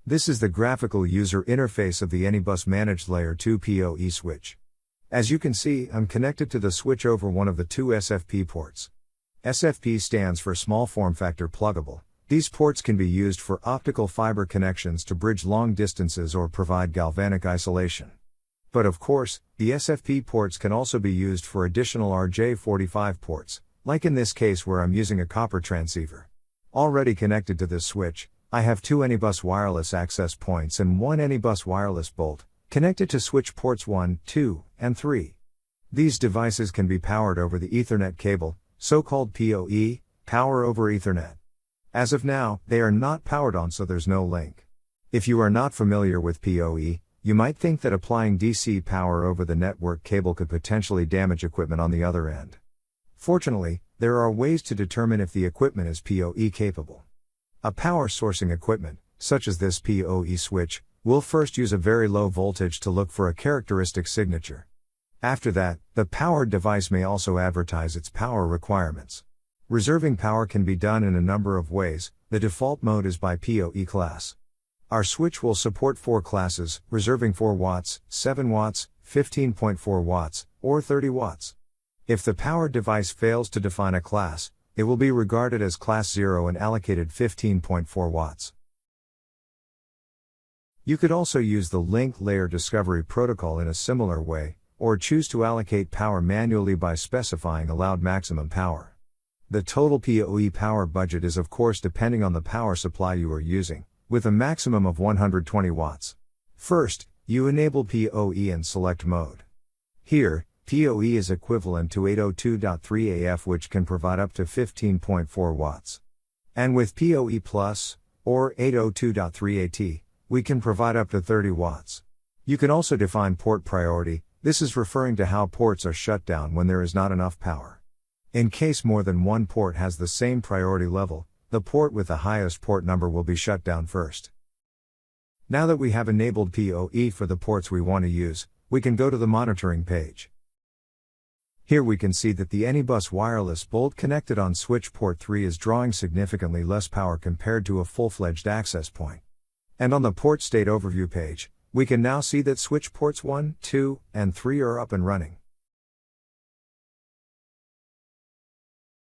This is the graphical user interface of the AnyBus Managed Layer 2 PoE switch. As you can see, I'm connected to the switch over one of the two SFP ports. SFP stands for Small Form Factor Pluggable. These ports can be used for optical fiber connections to bridge long distances or provide galvanic isolation. But of course, the SFP ports can also be used for additional RJ45 ports, like in this case where I'm using a copper transceiver. Already connected to this switch, I have two AnyBus wireless access points and one AnyBus wireless bolt, connected to switch ports 1, 2, and 3. These devices can be powered over the Ethernet cable, so-called PoE, Power over Ethernet. As of now, they are not powered on, so there's no link. If you are not familiar with PoE, you might think that applying DC power over the network cable could potentially damage equipment on the other end. Fortunately, there are ways to determine if the equipment is PoE capable. A power sourcing equipment, such as this PoE switch, will first use a very low voltage to look for a characteristic signature. After that, the powered device may also advertise its power requirements. Reserving power can be done in a number of ways. The default mode is by PoE class. Our switch will support 4 classes, reserving 4 watts, 7 watts, 15.4 watts, or 30 watts. If the powered device fails to define a class, it will be regarded as class 0 and allocated 15.4 watts. You could also use the link layer discovery protocol in a similar way, or choose to allocate power manually by specifying allowed maximum power. The total PoE power budget is of course depending on the power supply you are using, with a maximum of 120 watts. First, you enable PoE and select mode. Here, PoE is equivalent to 802.3 AF, which can provide up to 15.4 watts. And with PoE Plus, or 802.3 AT, we can provide up to 30 watts. You can also define port priority. This is referring to how ports are shut down when there is not enough power. In case more than one port has the same priority level, the port with the highest port number will be shut down first. Now that we have enabled PoE for the ports we want to use, we can go to the monitoring page. Here we can see that the AnyBus wireless bolt connected on switch port 3 is drawing significantly less power compared to a full-fledged access point. And on the port state overview page, we can now see that switch ports 1, 2, and 3 are up and running.